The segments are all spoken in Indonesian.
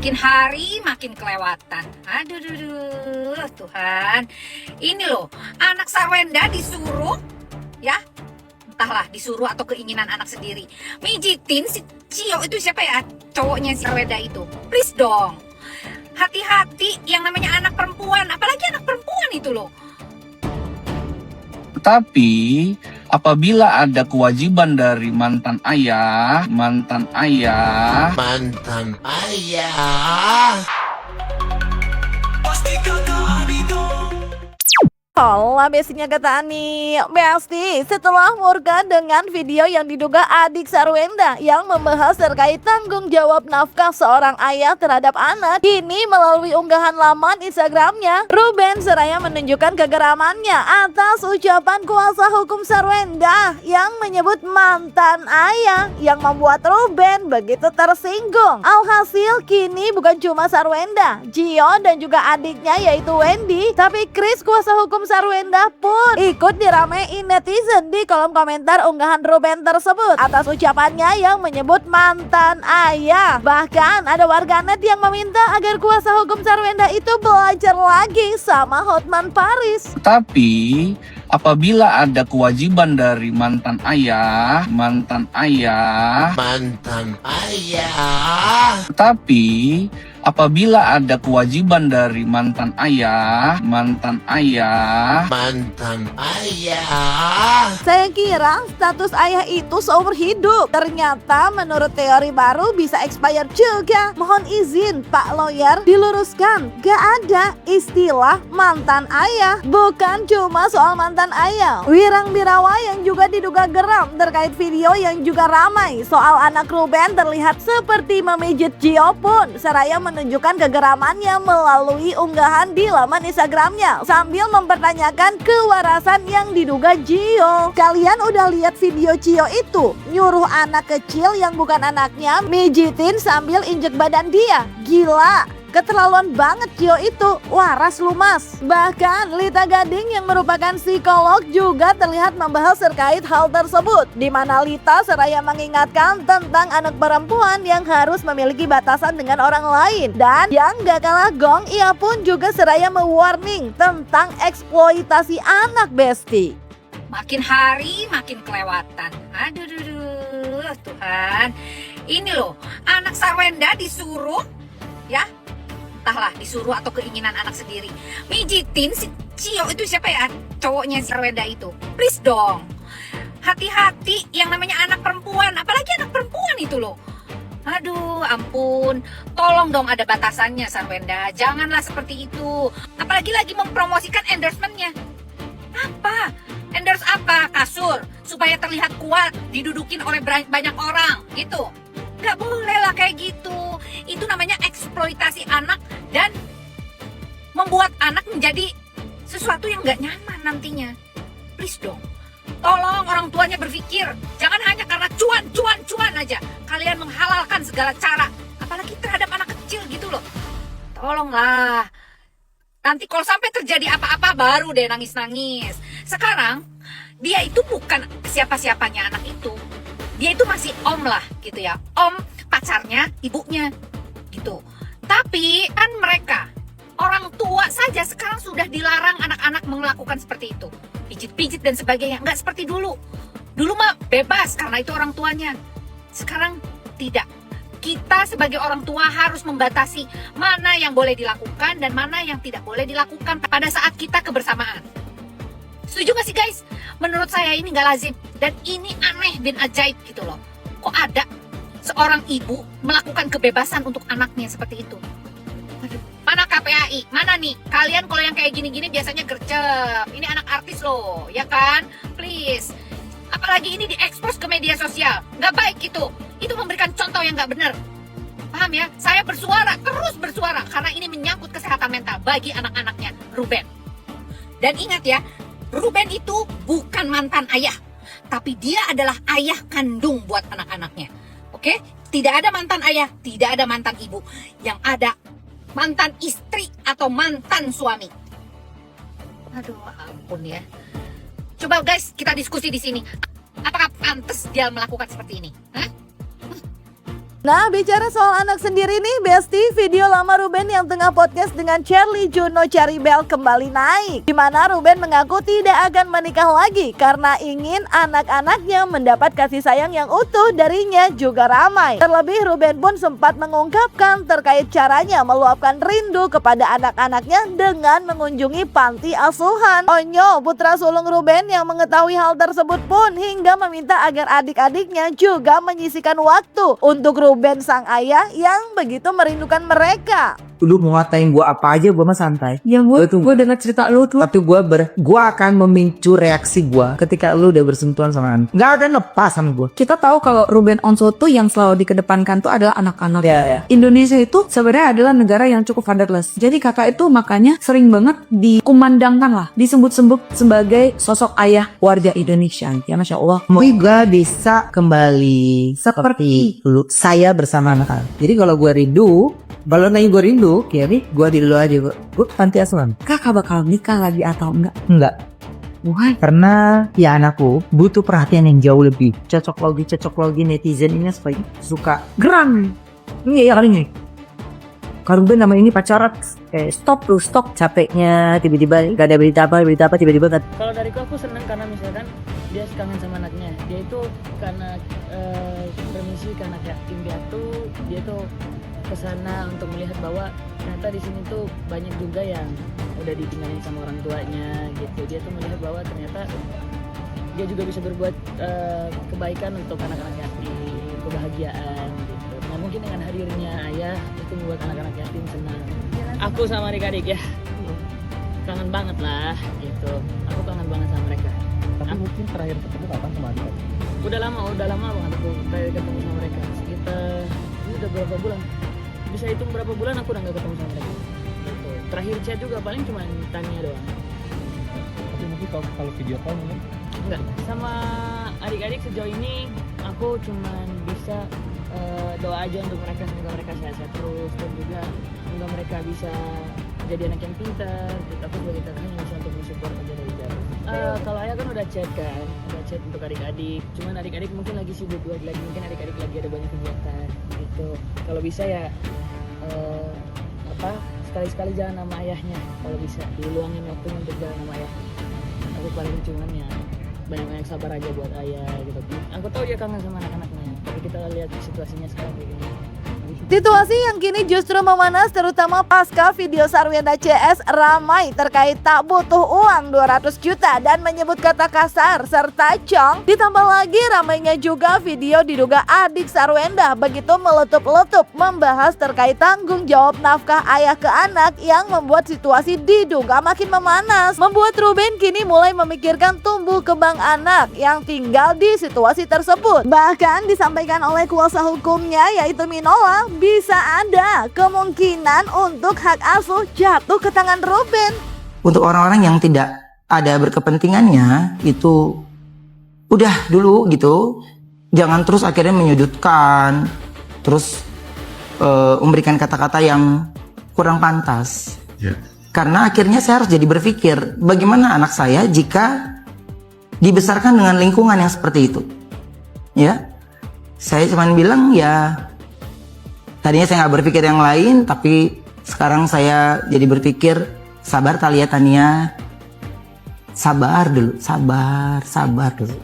Makin hari makin kelewatan. Aduh, Tuhan. Ini loh, anak Sarwenda disuruh, ya, entahlah disuruh atau keinginan anak sendiri, mijitin si Cio itu siapa ya? Cowoknya si Sarwenda itu. Please dong. Hati-hati yang namanya anak perempuan, apalagi anak perempuan itu loh. Tetapi apabila ada kewajiban dari mantan ayah, Hola bestinya kata Ani. Besti, setelah murka dengan video yang diduga adik Sarwenda yang membahas terkait tanggung jawab nafkah seorang ayah terhadap anak, kini melalui unggahan laman Instagramnya, Ruben seraya menunjukkan kegeramannya atas ucapan kuasa hukum Sarwenda yang menyebut mantan ayah, yang membuat Ruben begitu tersinggung. Alhasil kini bukan cuma Sarwenda, Cio dan juga adiknya yaitu Wendy, tapi Chris kuasa hukum Sarwenda pun ikut diramein netizen di kolom komentar unggahan Ruben tersebut atas ucapannya yang menyebut mantan ayah. Bahkan ada warganet yang meminta agar kuasa hukum Sarwenda itu belajar lagi sama Hotman Paris. Tetapi apabila ada kewajiban dari mantan ayah, tetapi apabila ada kewajiban dari mantan ayah, Saya kira status ayah itu seumur hidup. Ternyata menurut teori baru bisa expired juga. Mohon izin Pak Lawyer diluruskan, gak ada istilah mantan ayah. Bukan cuma soal mantan ayah, Wirang Birawa yang juga diduga geram terkait video yang juga ramai soal anak Ruben terlihat seperti memijit Cio pun seraya menunjukkan kegeramannya melalui unggahan di laman Instagramnya sambil mempertanyakan kewarasan yang diduga Cio. Kalian udah lihat video Cio itu nyuruh anak kecil yang bukan anaknya mijitin sambil injek badan dia? Gila, keterlaluan banget Cio itu, waras lu mas. Bahkan Lita Gading yang merupakan psikolog juga terlihat membahas terkait hal tersebut, di mana Lita seraya mengingatkan tentang anak perempuan yang harus memiliki batasan dengan orang lain. Dan yang gak kalah gong, ia pun juga seraya mewarning tentang eksploitasi anak besti. Makin hari makin kelewatan. Aduh, Tuhan. Ini loh, anak Sarwenda disuruh, ya, entahlah disuruh atau keinginan anak sendiri, mijitin si Cio itu siapa ya? Cowoknya si Sarwenda itu. Please dong. Hati-hati yang namanya anak perempuan, apalagi anak perempuan itu loh. Aduh, ampun. Tolong dong ada batasannya Sarwenda. Janganlah seperti itu. Apalagi lagi mempromosikan endorsementnya. Apa? Endorse apa? Kasur supaya terlihat kuat, didudukin oleh banyak orang gitu. Gak boleh lah kayak gitu. Itu namanya eksploitasi anak dan membuat anak menjadi sesuatu yang gak nyaman nantinya. Please dong. Tolong orang tuanya berpikir. Jangan hanya karena cuan aja kalian menghalalkan segala cara. Apalagi terhadap anak kecil gitu loh. Tolonglah. Nanti kalau sampai terjadi apa-apa baru deh nangis-nangis. Sekarang dia itu bukan siapa-siapanya anak itu. Dia itu masih om lah gitu ya. Om pacarnya ibunya gitu. Tapi kan mereka orang tua saja sekarang sudah dilarang anak-anak melakukan seperti itu. Pijit-pijit dan sebagainya. Nggak seperti dulu. Dulu mah bebas karena itu orang tuanya. Sekarang tidak. Kita sebagai orang tua harus membatasi mana yang boleh dilakukan dan mana yang tidak boleh dilakukan pada saat kita kebersamaan. Setuju gak sih guys? Menurut saya ini gak lazim dan ini aneh dan ajaib gitu loh. Kok ada seorang ibu melakukan kebebasan untuk anaknya seperti itu? Aduh, mana KPAI? Mana nih? Kalian kalau yang kayak gini-gini biasanya gercep. Ini anak artis loh, ya kan? Please. Apalagi ini diekspos ke media sosial. Gak baik itu. Itu memberikan contoh yang gak benar. Paham ya? Saya bersuara, terus bersuara karena ini menyangkut kesehatan mental bagi anak-anaknya Ruben. Dan ingat ya, Ruben itu bukan mantan ayah, tapi dia adalah ayah kandung buat anak-anaknya. Oke? Tidak ada mantan ayah, tidak ada mantan ibu. Yang ada mantan istri atau mantan suami. Aduh, ampun ya. Coba guys, kita diskusi di sini. Apakah pantas dia melakukan seperti ini? Hah? Nah, bicara soal anak sendiri nih, Besti, video lama Ruben yang tengah podcast dengan Charlie Juno Caribel kembali naik. Di mana Ruben mengaku tidak akan menikah lagi karena ingin anak-anaknya mendapat kasih sayang yang utuh darinya juga ramai. Terlebih Ruben pun sempat mengungkapkan terkait caranya meluapkan rindu kepada anak-anaknya dengan mengunjungi panti asuhan. Onyo, putra sulung Ruben yang mengetahui hal tersebut pun hingga meminta agar adik-adiknya juga menyisihkan waktu untuk Ruben sang ayah yang begitu merindukan mereka. Lu mau ngatain gua apa aja gua mah santai. Ya Gua tuh- gue dengar cerita lu tuh. Tapi gua akan memicu reaksi gua ketika lu udah bersentuhan sama anak. Nggak ada lepas sama gua. Kita tahu kalau Ruben Onsu tuh yang selalu dikedepankan tuh adalah anak-anak. Ya. Indonesia itu sebenarnya adalah negara yang cukup fatherless. Jadi kakak itu makanya sering banget dikumandangkan lah, disebut-sebut sebagai sosok ayah warga Indonesia. Ya Masya Allah. Juga bisa kembali seperti dulu saya bersama anak-anak. Jadi kalau gua rindu, kalau nanya gua rindu, ya nih gua di dulu aja gua panti asuhan. Kakak bakal nikah lagi atau enggak? Enggak. Why? Karena ya anakku butuh perhatian yang jauh lebih. Cocok logi netizen ini supaya suka Gerang. iya kali ini. Kalau Ruben nama ini pacaran, stop capeknya tiba-tiba gak ada berita apa tiba-tiba gak. Kalau dariku aku senang karena misalkan dia kangen sama anaknya. Dia itu karena permisi ke anak yatim piatu, dia tuh kesana untuk melihat bahwa ternyata di sini tuh banyak juga yang udah ditinggalin sama orang tuanya gitu. Dia tuh melihat bahwa ternyata dia juga bisa berbuat kebaikan untuk anak-anak yatim, kebahagiaan gitu. Nah mungkin dengan hadirnya ayah itu membuat anak-anak yatim senang. Aku sama adik-adik ya kangen banget lah gitu. Aku kangen banget sama mereka. Tapi mungkin terakhir ketemu kapan sama adik? Udah lama banget aku terakhir ketemu sama mereka. Sekitar ini udah berapa bulan? Bisa hitung berapa bulan aku udah gak ketemu sama mereka. Gitu. Terakhir chat juga paling cuma tanya doang. Tapi mungkin kalau video call mungkin? Enggak. Sama adik-adik sejauh ini aku cuma bisa doa aja untuk mereka, semoga mereka sehat-sehat terus dan juga semoga mereka bisa jadi anak yang pintar. Aku sebagai kakaknya bisa untuk mensupport aja dari jauh. Kalau ayah kan udah chat untuk adik-adik. Cuman adik-adik mungkin lagi sibuk lagi mungkin adik-adik lagi ada banyak kegiatan gitu. Kalau bisa ya sekali-sekali jalan sama ayahnya. Kalau bisa diluangin waktunya untuk jalan sama ayah. Aku paling cuman ya banyak-banyak sabar aja buat ayah gitu. Aku tahu dia kangen sama anak-anaknya. Tapi kita lihat situasinya sekarang kayak gini. Situasi yang kini justru memanas terutama pasca video Sarwenda CS ramai terkait tak butuh uang 200 juta dan menyebut kata kasar serta cong. Ditambah lagi ramainya juga video diduga adik Sarwenda begitu meletup-letup membahas terkait tanggung jawab nafkah ayah ke anak yang membuat situasi diduga makin memanas. Membuat Ruben kini mulai memikirkan tumbuh kembang anak yang tinggal di situasi tersebut. Bahkan disampaikan oleh kuasa hukumnya yaitu Minola, bisa ada kemungkinan untuk hak asuh jatuh ke tangan Ruben. Untuk orang-orang yang tidak ada berkepentingannya itu udah dulu gitu, jangan terus akhirnya menyudutkan, terus memberikan kata-kata yang kurang pantas. Karena akhirnya saya harus jadi berpikir bagaimana anak saya jika dibesarkan dengan lingkungan yang seperti itu. Ya, saya cuman bilang ya. Tadinya saya nggak berpikir yang lain, tapi sekarang saya jadi berpikir sabar Talia Tania, sabar dulu.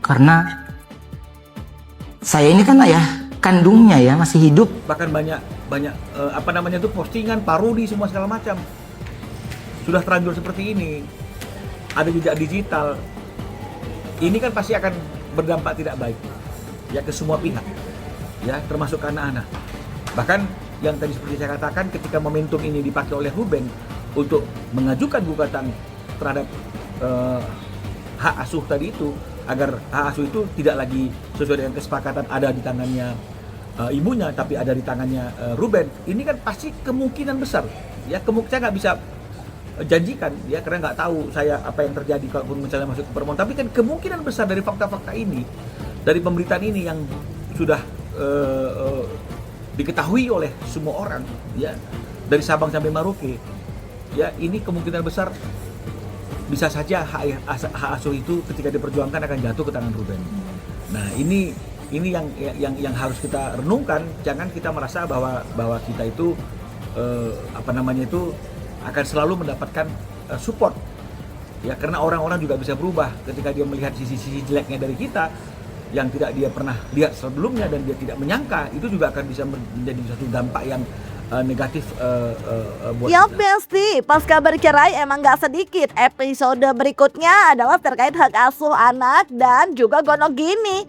Karena saya ini kan ayah kandungnya ya masih hidup. Bahkan banyak postingan parodi semua segala macam. Sudah terlanjur seperti ini, ada jejak digital. Ini kan pasti akan berdampak tidak baik ya ke semua pihak, ya termasuk ke anak-anak. Bahkan yang tadi seperti saya katakan, ketika momentum ini dipakai oleh Ruben untuk mengajukan gugatan terhadap hak asuh tadi itu, agar hak asuh itu tidak lagi sesuai dengan kesepakatan ada di tangannya ibunya, tapi ada di tangannya Ruben. Ini kan pasti kemungkinan besar, ya saya nggak bisa janjikan, ya karena nggak tahu saya apa yang terjadi kalau misalnya masuk ke permohonan. Tapi kan kemungkinan besar dari fakta-fakta ini, dari pemberitaan ini yang sudah diketahui oleh semua orang, ya dari Sabang sampai Merauke, ya ini kemungkinan besar bisa saja hak asuh itu ketika diperjuangkan akan jatuh ke tangan Ruben. Nah ini Ini yang harus kita renungkan. Jangan kita merasa bahwa kita itu akan selalu mendapatkan support. Ya, karena orang-orang juga bisa berubah ketika dia melihat sisi-sisi jeleknya dari kita yang tidak dia pernah lihat sebelumnya dan dia tidak menyangka, itu juga akan bisa menjadi satu dampak yang negatif buat Yup kita. Besti, pasca bercerai emang gak sedikit. Episode berikutnya adalah terkait hak asuh anak dan juga gonogini.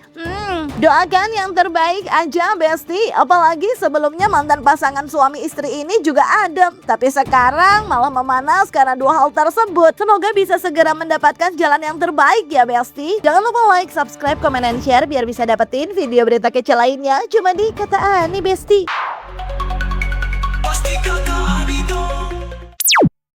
Doakan yang terbaik aja Besti. Apalagi sebelumnya mantan pasangan suami istri ini juga adem, tapi sekarang malah memanas karena dua hal tersebut. Semoga bisa segera mendapatkan jalan yang terbaik ya Besti. Jangan lupa like, subscribe, comment, and share biar bisa dapetin video berita kece lainnya cuma di Kata Ani Besti. Pasti kau